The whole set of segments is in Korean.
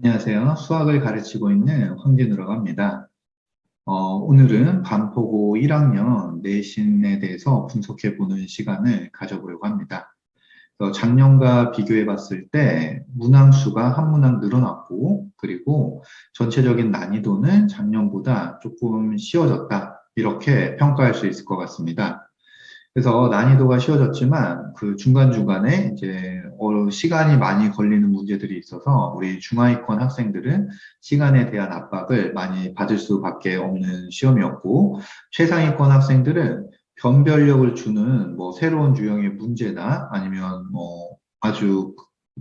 안녕하세요. 수학을 가르치고 있는 황진우라고 합니다. 오늘은 반포고 1학년 내신에 대해서 분석해보는 시간을 가져보려고 합니다. 작년과 비교해 봤을 때 문항수가 한 문항 늘어났고, 그리고 전체적인 난이도는 작년보다 조금 쉬워졌다. 이렇게 평가할 수 있을 것 같습니다. 그래서 난이도가 쉬워졌지만 그 중간중간에 이제 시간이 많이 걸리는 문제들이 있어서 우리 중하위권 학생들은 시간에 대한 압박을 많이 받을 수밖에 없는 시험이었고, 최상위권 학생들은 변별력을 주는 뭐 새로운 유형의 문제나 아니면 뭐 아주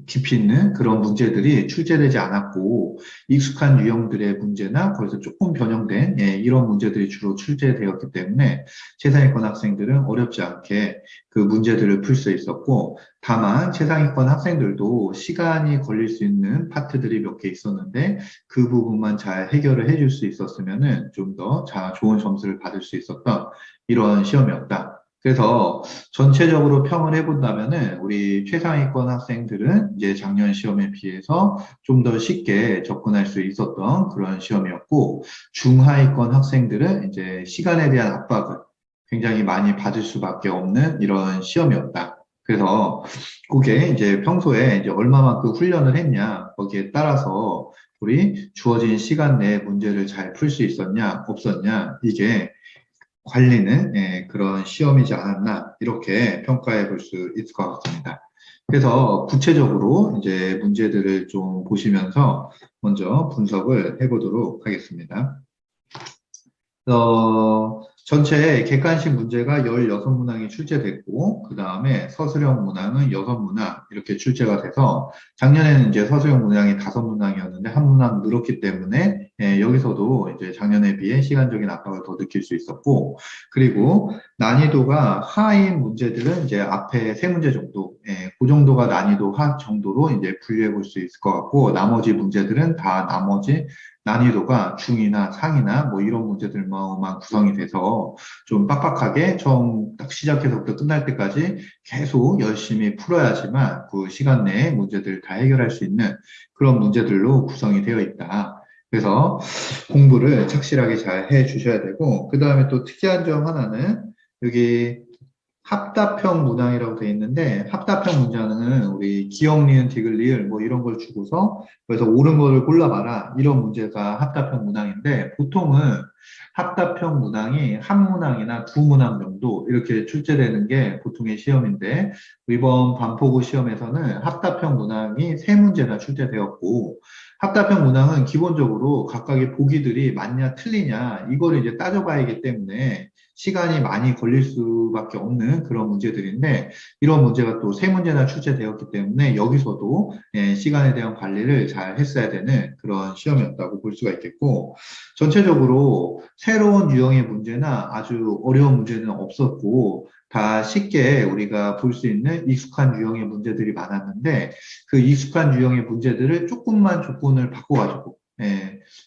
깊이 있는 그런 문제들이 출제되지 않았고, 익숙한 유형들의 문제나 거기서 조금 변형된 이런 문제들이 주로 출제되었기 때문에 최상위권 학생들은 어렵지 않게 그 문제들을 풀 수 있었고, 다만 최상위권 학생들도 시간이 걸릴 수 있는 파트들이 몇 개 있었는데 그 부분만 잘 해결을 해줄 수 있었으면은 좀 더 좋은 점수를 받을 수 있었던 이런 시험이었다. 그래서 전체적으로 평을 해본다면은 우리 최상위권 학생들은 이제 작년 시험에 비해서 좀 더 쉽게 접근할 수 있었던 그런 시험이었고, 중하위권 학생들은 이제 시간에 대한 압박을 굉장히 많이 받을 수밖에 없는 이런 시험이었다. 그래서 그게 이제 평소에 이제 얼마만큼 훈련을 했냐, 거기에 따라서 우리 주어진 시간 내에 문제를 잘 풀 수 있었냐, 없었냐, 이게 관리는 그런 시험이지 않았나, 이렇게 평가해 볼 수 있을 것 같습니다. 그래서 구체적으로 이제 문제들을 좀 보시면서 먼저 분석을 해보도록 하겠습니다. 전체 객관식 문제가 16문항이 출제됐고, 그 다음에 서술형 문항은 6문항 이렇게 출제가 돼서, 작년에는 이제 서술형 문항이 5문항이었는데 한 문항 늘었기 때문에 여기서도 이제 작년에 비해 시간적인 압박을 더 느낄 수 있었고, 그리고 난이도가 하인 문제들은 이제 앞에 3문제 정도, 그 정도가 난이도 하 정도로 이제 분류해 볼 수 있을 것 같고, 나머지 문제들은 다 나머지 난이도가 중이나 상이나 뭐 이런 문제들만 구성이 돼서 좀 빡빡하게 처음 딱 시작해서부터 끝날 때까지 계속 열심히 풀어야지만 그 시간 내에 문제들을 다 해결할 수 있는 그런 문제들로 구성이 되어 있다. 그래서 공부를 착실하게 잘 해 주셔야 되고, 그 다음에 또 특이한 점 하나는 여기 합답형 문항이라고 되어 있는데, 합답형 문장은 우리 기억, 니은, 디귿, 리을 뭐 이런 걸 주고서 그래서 옳은 거를 골라봐라, 이런 문제가 합답형 문항인데, 보통은 합답형 문항이 한 문항이나 두 문항 정도 이렇게 출제되는 게 보통의 시험인데, 이번 반포고 시험에서는 합답형 문항이 세 문제나 출제되었고, 합답형 문항은 기본적으로 각각의 보기들이 맞냐 틀리냐 이거를 이제 따져봐야 하기 때문에 시간이 많이 걸릴 수밖에 없는 그런 문제들인데, 이런 문제가 또 세 문제나 출제되었기 때문에 여기서도 시간에 대한 관리를 잘 했어야 되는 그런 시험이었다고 볼 수가 있겠고, 전체적으로 새로운 유형의 문제나 아주 어려운 문제는 없었고 다 쉽게 우리가 볼 수 있는 익숙한 유형의 문제들이 많았는데, 그 익숙한 유형의 문제들을 조금만 조건을 바꿔가지고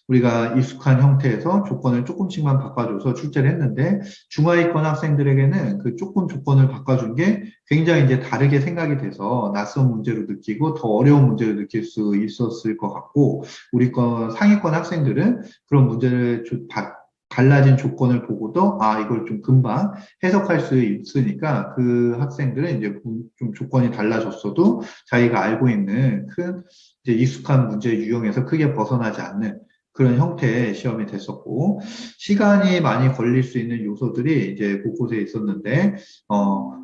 우리가 익숙한 형태에서 조건을 조금씩만 바꿔줘서 출제를 했는데, 중하위권 학생들에게는 그 조금 조건을 바꿔준 게 굉장히 이제 다르게 생각이 돼서 낯선 문제로 느끼고 더 어려운 문제로 느낄 수 있었을 것 같고, 우리 상위권 학생들은 그런 문제를 달라진 조건을 보고도 이걸 좀 금방 해석할 수 있으니까 그 학생들은 이제 좀 조건이 달라졌어도 자기가 알고 있는 큰 이제 익숙한 문제 유형에서 크게 벗어나지 않는 그런 형태의 시험이 됐었고, 시간이 많이 걸릴 수 있는 요소들이 이제 곳곳에 있었는데,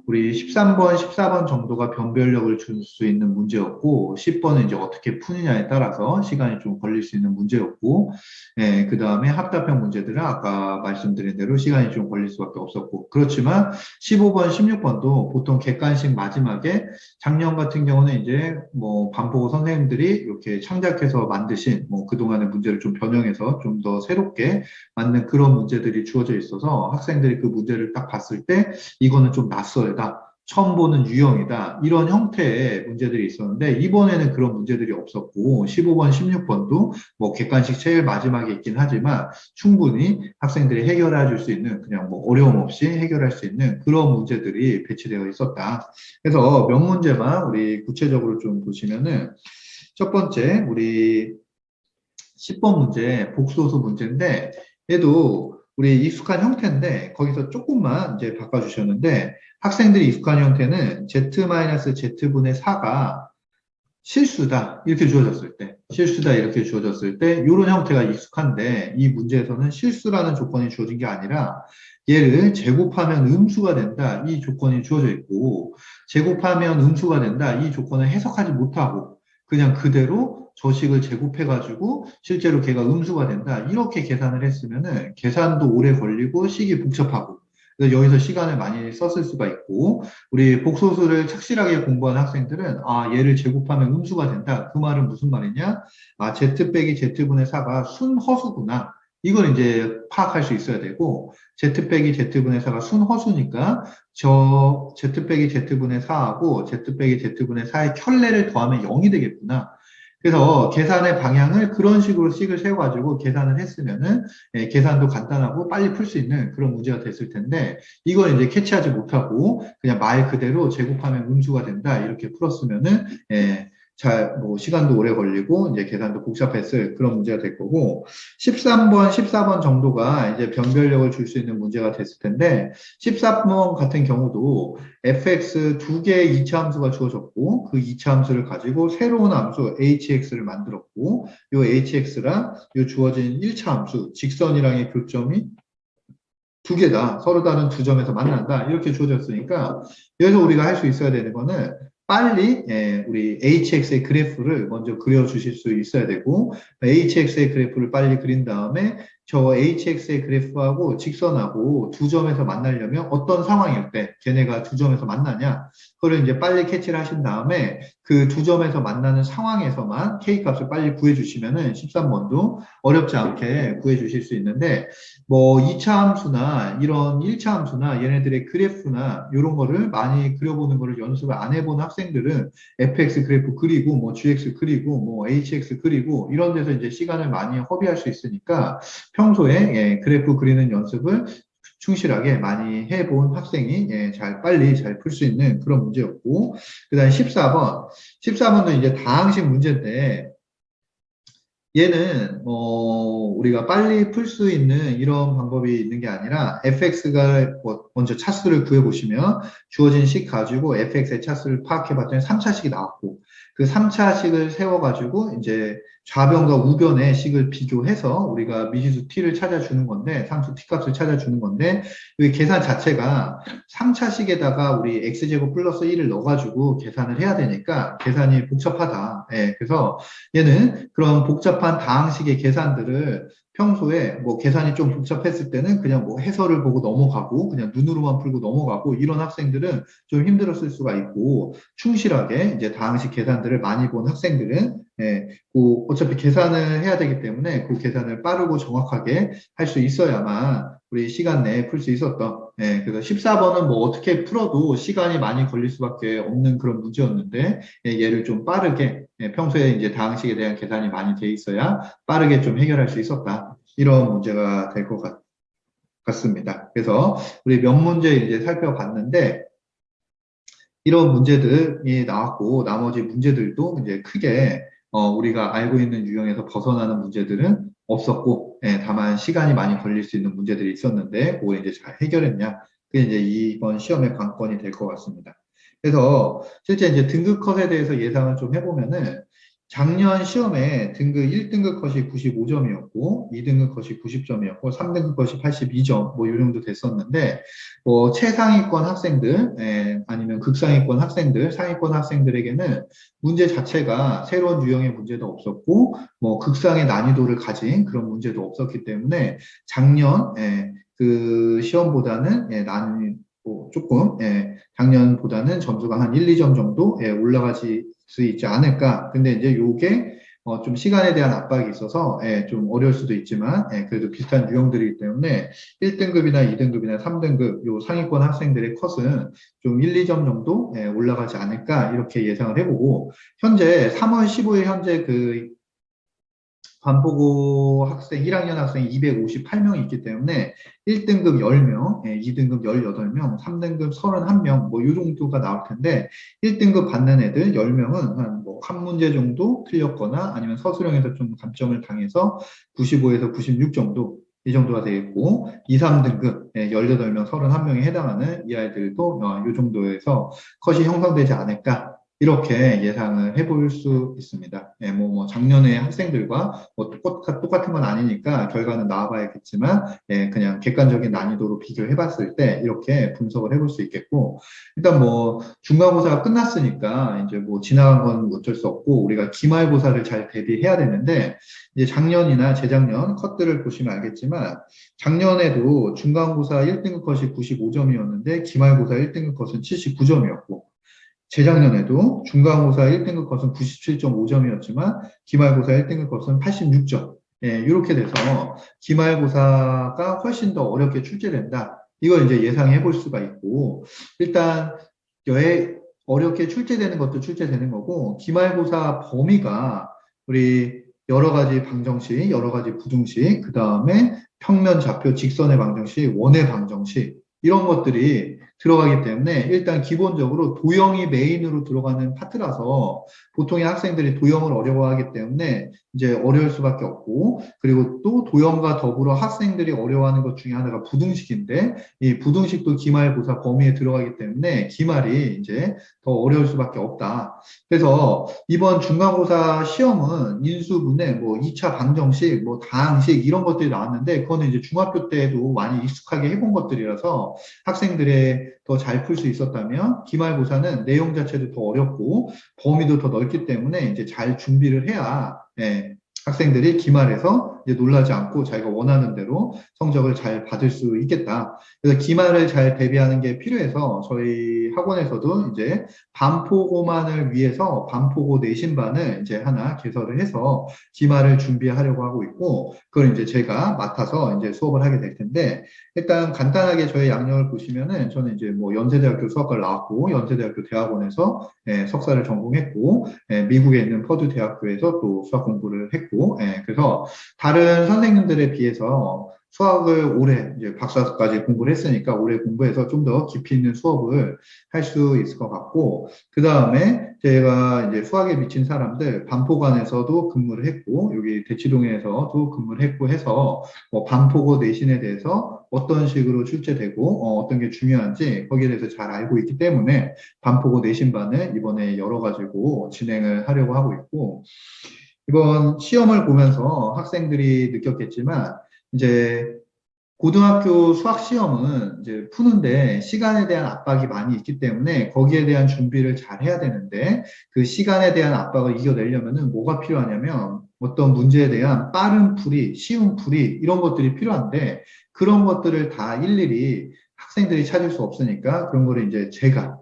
우리 13번, 14번 정도가 변별력을 줄 수 있는 문제였고, 10번은 이제 어떻게 푸느냐에 따라서 시간이 좀 걸릴 수 있는 문제였고, 그 다음에 합답형 문제들은 아까 말씀드린 대로 시간이 좀 걸릴 수밖에 없었고, 그렇지만 15번, 16번도 보통 객관식 마지막에, 작년 같은 경우는 이제 뭐 반포고 선생님들이 이렇게 창작해서 만드신 뭐 그동안의 문제를 좀 변형해서 좀 더 새롭게 만든 그런 문제들이 주어져 있어서 학생들이 그 문제를 딱 봤을 때 이거는 좀 낯설다, 처음 보는 유형이다, 이런 형태의 문제들이 있었는데, 이번에는 그런 문제들이 없었고 15번, 16번도 뭐 객관식 제일 마지막에 있긴 하지만 충분히 학생들이 해결해 줄 수 있는, 그냥 뭐 어려움 없이 해결할 수 있는 그런 문제들이 배치되어 있었다. 그래서 몇 문제만 우리 구체적으로 좀 보시면은, 첫 번째 우리 10번 문제, 복소수 문제인데, 얘도 우리 익숙한 형태인데, 거기서 조금만 이제 바꿔주셨는데, 학생들이 익숙한 형태는 Z-Z분의 4가 실수다. 이렇게 주어졌을 때, 실수다. 이렇게 주어졌을 때, 이런 형태가 익숙한데, 이 문제에서는 실수라는 조건이 주어진 게 아니라, 얘를 제곱하면 음수가 된다. 이 조건이 주어져 있고, 제곱하면 음수가 된다. 이 조건을 해석하지 못하고, 그냥 그대로 저식을 제곱해가지고, 실제로 걔가 음수가 된다. 이렇게 계산을 했으면은, 계산도 오래 걸리고, 식이 복잡하고, 그래서 여기서 시간을 많이 썼을 수가 있고, 우리 복소수를 착실하게 공부한 학생들은 아 얘를 제곱하면 음수가 된다. 그 말은 무슨 말이냐? 아 z 빼기 z분의 4가 순허수구나. 이걸 이제 파악할 수 있어야 되고 z 빼기 z분의 4가 순허수니까 저 z 빼기 z분의 4하고 z 빼기 z분의 4의 켤레를 더하면 0이 되겠구나. 그래서 계산의 방향을 그런 식으로 식을 세워가지고 계산을 했으면은 계산도 간단하고 빨리 풀 수 있는 그런 문제가 됐을 텐데 이걸 이제 캐치하지 못하고 그냥 말 그대로 제곱하면 음수가 된다 이렇게 풀었으면은 잘 뭐 시간도 오래 걸리고 이제 계산도 복잡했을 그런 문제가 될 거고 13번, 14번 정도가 이제 변별력을 줄 수 있는 문제가 됐을 텐데 14번 같은 경우도 fx 두 개의 이차 함수가 주어졌고 그 이차 함수를 가지고 새로운 함수 hx를 만들었고 요 hx랑 요 주어진 1차 함수 직선이랑의 교점이 두 개다. 서로 다른 두 점에서 만난다. 이렇게 주어졌으니까 여기서 우리가 할 수 있어야 되는 거는 빨리 우리 HX의 그래프를 먼저 그려주실 수 있어야 되고 HX의 그래프를 빨리 그린 다음에 저 HX의 그래프하고 직선하고 두 점에서 만나려면 어떤 상황일 때 걔네가 두 점에서 만나냐 그걸 이제 빨리 캐치를 하신 다음에 그 두 점에서 만나는 상황에서만 K값을 빨리 구해주시면은 13번도 어렵지 않게 구해주실 수 있는데 뭐 2차 함수나 이런 1차 함수나 얘네들의 그래프나 이런 거를 많이 그려보는 거를 연습을 안 해본 학생들은 fx 그래프 그리고 뭐 gx 그리고 뭐 hx 그리고 이런 데서 이제 시간을 많이 허비할 수 있으니까 평소에 그래프 그리는 연습을 충실하게 많이 해본 학생이 빨리 잘 풀 수 있는 그런 문제였고 그 다음에 14번 14번도 이제 다항식 문제인데 얘는 우리가 빨리 풀 수 있는 이런 방법이 있는 게 아니라 fx가 먼저 차수를 구해보시면 주어진 식 가지고 fx의 차수를 파악해봤더니 3차식이 나왔고 그 3차식을 세워가지고 이제 좌변과 우변의 식을 비교해서 우리가 미지수 t를 찾아주는 건데 상수 t값을 찾아주는 건데 이 계산 자체가 3차식에다가 우리 x제곱 플러스 1을 넣어가지고 계산을 해야 되니까 계산이 복잡하다. 그래서 얘는 그런 복잡한 다항식의 계산들을 평소에 뭐 계산이 좀 복잡했을 때는 그냥 뭐 해설을 보고 넘어가고 그냥 눈으로만 풀고 넘어가고 이런 학생들은 좀 힘들었을 수가 있고 충실하게 이제 다항식 계산들을 많이 본 학생들은 그 어차피 계산을 해야 되기 때문에 그 계산을 빠르고 정확하게 할 수 있어야만 우리 시간 내에 풀 수 있었던 그래서 14번은 뭐 어떻게 풀어도 시간이 많이 걸릴 수밖에 없는 그런 문제였는데 얘를 좀 빠르게 평소에 이제 다항식에 대한 계산이 많이 돼 있어야 빠르게 좀 해결할 수 있었다. 이런 문제가 될 것 같습니다. 그래서 우리 몇 문제 이제 살펴봤는데 이런 문제들이 나왔고 나머지 문제들도 이제 크게 우리가 알고 있는 유형에서 벗어나는 문제들은 없었고 다만 시간이 많이 걸릴 수 있는 문제들이 있었는데 그걸 이제 잘 해결했냐 그게 이제 이번 시험의 관건이 될 것 같습니다. 그래서 실제 이제 등급 컷에 대해서 예상을 좀 해보면은 작년 시험에 등급 1등급 컷이 95점이었고 2등급 컷이 90점이었고 3등급 컷이 82점 뭐 이 정도 됐었는데 뭐 최상위권 학생들 아니면 극상위권 학생들 상위권 학생들에게는 문제 자체가 새로운 유형의 문제도 없었고 뭐 극상의 난이도를 가진 그런 문제도 없었기 때문에 작년 그 시험보다는 나는 조금 작년보다는 점수가 한 1, 2점 정도 올라가지 수 있지 않을까. 근데 이제 요게 좀 시간에 대한 압박이 있어서 좀 어려울 수도 있지만 그래도 비슷한 유형들이기 때문에 1등급이나 2등급이나 3등급 요 상위권 학생들의 컷은 좀 1, 2점 정도 올라가지 않을까 이렇게 예상을 해보고 현재 3월 15일 현재 그 반포고 학생, 1학년 학생이 258명이 있기 때문에 1등급 10명, 2등급 18명, 3등급 31명, 뭐, 요 정도가 나올 텐데, 1등급 받는 애들 10명은 한 문제 정도 틀렸거나 아니면 서술형에서 좀 감점을 당해서 95에서 96 정도, 이 정도가 되겠고, 2, 3등급 18명, 31명에 해당하는 이 아이들도 요 정도에서 컷이 형성되지 않을까. 이렇게 예상을 해볼 수 있습니다. 작년에 학생들과 똑같은 건 아니니까 결과는 나와봐야겠지만, 그냥 객관적인 난이도로 비교해 봤을 때 이렇게 분석을 해볼 수 있겠고, 일단 중간고사가 끝났으니까 이제 지나간 건 어쩔 수 없고, 우리가 기말고사를 잘 대비해야 되는데, 이제 작년이나 재작년 컷들을 보시면 알겠지만, 작년에도 중간고사 1등급 컷이 95점이었는데, 기말고사 1등급 컷은 79점이었고, 재작년에도 중간고사 1등급 컷은 97.5점이었지만 기말고사 1등급 컷은 86점. 이렇게 돼서 기말고사가 훨씬 더 어렵게 출제된다. 이걸 이제 예상해 볼 수가 있고, 일단 어렵게 출제되는 것도 출제되는 거고, 기말고사 범위가 우리 여러 가지 방정식, 여러 가지 부등식, 그 다음에 평면 좌표 직선의 방정식, 원의 방정식, 이런 것들이 들어가기 때문에 일단 기본적으로 도형이 메인으로 들어가는 파트라서 보통의 학생들이 도형을 어려워하기 때문에 이제 어려울 수밖에 없고, 그리고 또 도형과 더불어 학생들이 어려워하는 것 중에 하나가 부등식인데, 이 부등식도 기말고사 범위에 들어가기 때문에 기말이 이제 더 어려울 수밖에 없다. 그래서 이번 중간고사 시험은 인수분해, 2차 방정식, 다항식 이런 것들이 나왔는데, 그거는 이제 중학교 때도 많이 익숙하게 해본 것들이라서 학생들의 더 잘 풀 수 있었다면, 기말고사는 내용 자체도 더 어렵고 범위도 더 넓기 때문에 이제 잘 준비를 해야 학생들이 기말에서 이제 놀라지 않고 자기가 원하는 대로 성적을 잘 받을 수 있겠다. 그래서 기말을 잘 대비하는 게 필요해서 저희 학원에서도 이제 반포고만을 위해서 반포고 내신반을 이제 하나 개설을 해서 기말을 준비하려고 하고 있고, 그걸 이제 제가 맡아서 이제 수업을 하게 될 텐데, 일단 간단하게 저희 양력을 보시면은 저는 이제 연세대학교 수학과를 나왔고, 연세대학교 대학원에서 석사를 전공했고, 미국에 있는 퍼듀 대학교에서 또 수학 공부를 했고, 그래서 다른 선생님들에 비해서 수학을 오래 이제 박사까지 공부를 했으니까 오래 공부해서 좀 더 깊이 있는 수업을 할 수 있을 것 같고, 그 다음에 제가 이제 수학에 미친 사람들 반포관에서도 근무를 했고, 여기 대치동에서도 근무를 했고 해서 반포고 내신에 대해서 어떤 식으로 출제되고 어떤 게 중요한지 거기에 대해서 잘 알고 있기 때문에 반포고 내신반을 이번에 열어가지고 진행을 하려고 하고 있고, 이번 시험을 보면서 학생들이 느꼈겠지만, 이제 고등학교 수학 시험은 이제 푸는데 시간에 대한 압박이 많이 있기 때문에 거기에 대한 준비를 잘 해야 되는데, 그 시간에 대한 압박을 이겨내려면은 뭐가 필요하냐면 어떤 문제에 대한 빠른 풀이, 쉬운 풀이 이런 것들이 필요한데, 그런 것들을 다 일일이 학생들이 찾을 수 없으니까 그런 거를 이제 제가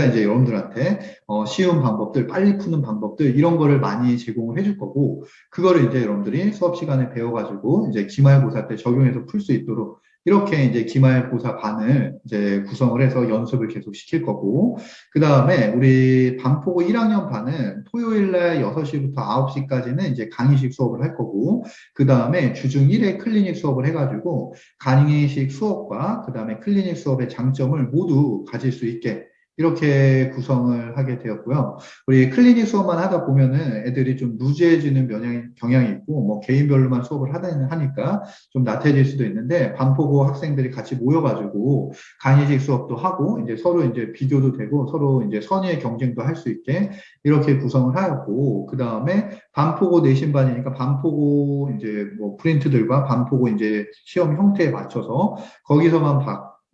이제 여러분들한테 쉬운 방법들, 빨리 푸는 방법들 이런 거를 많이 제공을 해줄 거고, 그거를 이제 여러분들이 수업 시간에 배워가지고 이제 기말고사 때 적용해서 풀 수 있도록 이렇게 이제 기말고사 반을 이제 구성을 해서 연습을 계속 시킬 거고, 그 다음에 우리 반포고 1학년 반은 토요일 날 6시부터 9시까지는 이제 강의식 수업을 할 거고, 그 다음에 주중 1회 클리닉 수업을 해가지고 강의식 수업과 그 다음에 클리닉 수업의 장점을 모두 가질 수 있게 이렇게 구성을 하게 되었고요. 우리 클리닉 수업만 하다 보면은 애들이 좀 루즈해지는 경향이 있고, 개인별로만 수업을 하니까 좀 나태해질 수도 있는데, 반포고 학생들이 같이 모여가지고 강의식 수업도 하고, 이제 서로 이제 비교도 되고, 서로 이제 선의의 경쟁도 할 수 있게 이렇게 구성을 하였고, 그 다음에 반포고 내신반이니까 반포고 이제 프린트들과 반포고 이제 시험 형태에 맞춰서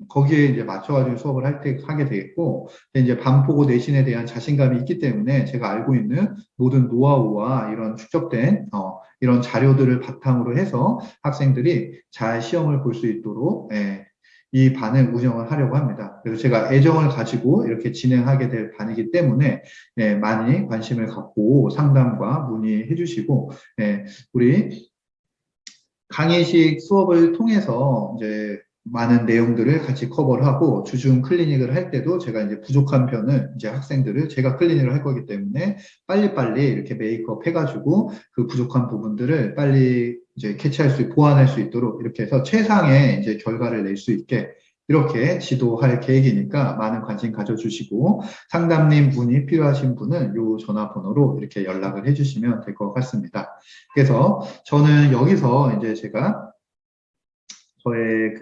거기에 이제 맞춰가지고 수업을 하게 되겠고, 이제 반포고 내신에 대한 자신감이 있기 때문에 제가 알고 있는 모든 노하우와 이런 축적된 이런 자료들을 바탕으로 해서 학생들이 잘 시험을 볼 수 있도록 이 반을 운영을 하려고 합니다. 그래서 제가 애정을 가지고 이렇게 진행하게 될 반이기 때문에 많이 관심을 갖고 상담과 문의해 주시고, 우리 강의식 수업을 통해서 이제 많은 내용들을 같이 커버를 하고 주중 클리닉을 할 때도 제가 이제 부족한 편을 이제 학생들을 제가 클리닉을 할 거기 때문에 빨리빨리 이렇게 메이크업 해가지고 그 부족한 부분들을 빨리 이제 캐치할 수, 보완할 수 있도록 이렇게 해서 최상의 이제 결과를 낼 수 있게 이렇게 지도할 계획이니까 많은 관심 가져주시고 상담님 분이 필요하신 분은 이 전화번호로 이렇게 연락을 해주시면 될 것 같습니다. 그래서 저는 여기서 이제 제가 저의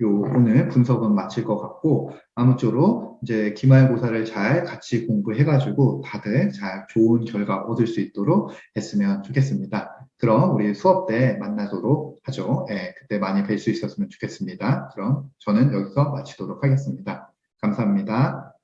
오늘 분석은 마칠 것 같고, 아무쪼록 이제 기말고사를 잘 같이 공부해가지고 다들 잘 좋은 결과 얻을 수 있도록 했으면 좋겠습니다. 그럼 우리 수업 때 만나도록 하죠. 예, 그때 많이 뵐 수 있었으면 좋겠습니다. 그럼 저는 여기서 마치도록 하겠습니다. 감사합니다.